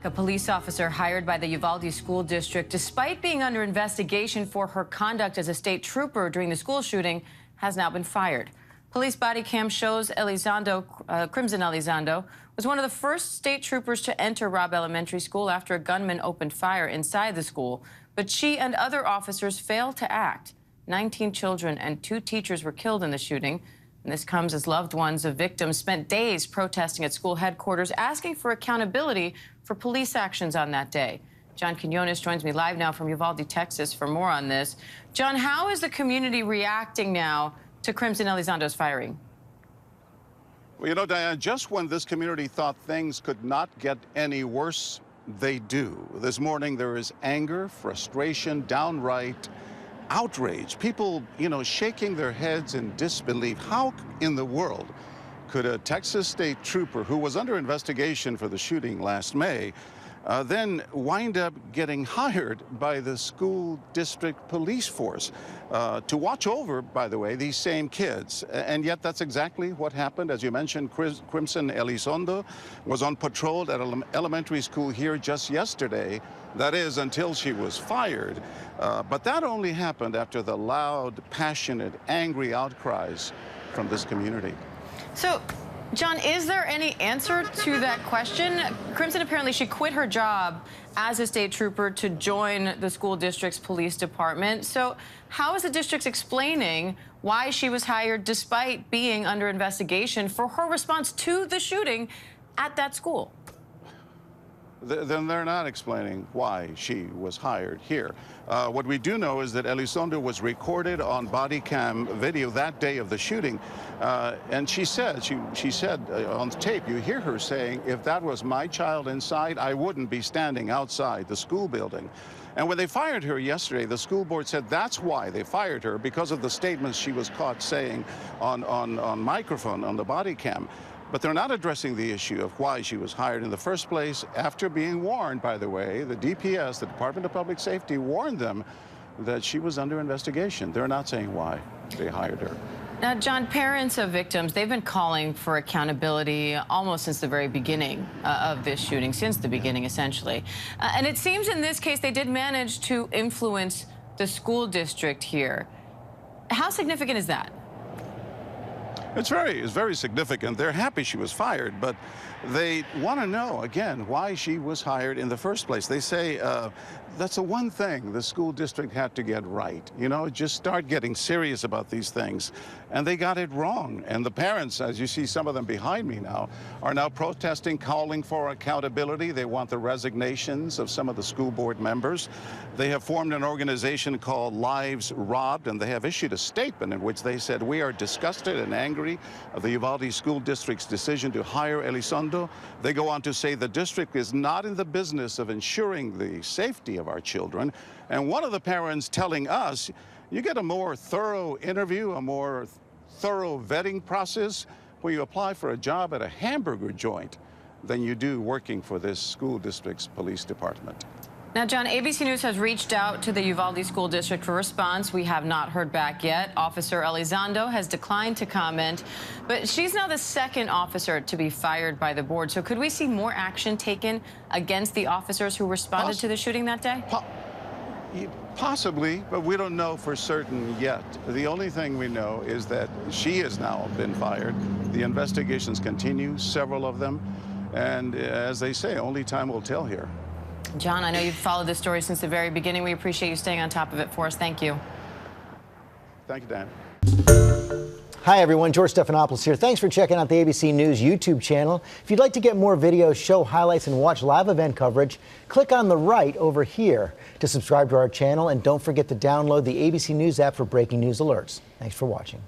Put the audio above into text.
A police officer hired by the Uvalde School District, despite being under investigation for her conduct as a state trooper during the school shooting, has now been fired. Police body cam shows Elizondo, Crimson Elizondo, was one of the first state troopers to enter Robb Elementary School after a gunman opened fire inside the school. But she and other officers failed to act. 19 children and 2 teachers were killed in the shooting. And this comes as loved ones of victims spent days protesting at school headquarters, asking for accountability for police actions on that day. John Quinones joins me live now from Uvalde, Texas, for more on this. John, how is the community reacting now to Crimson Elizondo's firing? Well, you know, Diane, just when this community thought things could not get any worse, they do. This morning there is anger, frustration, downright outrage. People, shaking their heads in disbelief. How in the world could a Texas state trooper who was under investigation for the shooting last May then wind up getting hired by the school district police force to watch over, by the way, these same kids? And yet that's exactly what happened. As you mentioned, Crimson Elizondo was on patrol at an elementary school here just yesterday. That is, until she was fired. But that only happened after the loud, passionate, angry outcries from this community. So, John, is there any answer to that question? Crimson, apparently she quit her job as a state trooper to join the school district's police department. So how is the district explaining why she was hired despite being under investigation for her response to the shooting at that school? Then they're not explaining why she was hired here. What we do know is that Elizondo was recorded on body cam video that day of the shooting, and she said on tape, you hear her saying, if that was my child inside, I wouldn't be standing outside the school building. And when they fired her yesterday, the school board said that's why they fired her, because of the statements she was caught saying on microphone on the body cam. But they're not addressing the issue of why she was hired in the first place, after being warned, by the way. The DPS, the Department of Public Safety, warned them that she was under investigation. They're not saying why they hired her. Now, John, parents of victims, they've been calling for accountability almost since the very beginning of this shooting, since the beginning, essentially. And it seems in this case they did manage to influence the school district here. How significant is that? It's very significant. They're happy she was fired, but they want to know, again, why she was hired in the first place. They say that's the one thing the school district had to get right. Just start getting serious about these things. And they got it wrong. And the parents, as you see some of them behind me now, are now protesting, calling for accountability. They want the resignations of some of the school board members. They have formed an organization called Lives Robbed, and they have issued a statement in which they said, we are disgusted and angry of the Uvalde School District's decision to hire Elizondo. They go on to say the district is not in the business of ensuring the safety of our children. And one of the parents telling us, you get a more thorough interview, a more thorough vetting process when you apply for a job at a hamburger joint than you do working for this school district's police department. Now, John, ABC News has reached out to the Uvalde School District for response. We have not heard back yet. Officer Elizondo has declined to comment, but she's now the second officer to be fired by the board. So could we see more action taken against the officers who responded to the shooting that day? Possibly, but we don't know for certain yet. The only thing we know is that she has now been fired. The investigations continue, several of them, and as they say, only time will tell here. John, I know you've followed this story since the very beginning. We appreciate you staying on top of it for us. Thank you. Thank you, Dan. Hi, everyone. George Stephanopoulos here. Thanks for checking out the ABC News YouTube channel. If you'd like to get more videos, show highlights, and watch live event coverage, click on the right over here to subscribe to our channel. And don't forget to download the ABC News app for breaking news alerts. Thanks for watching.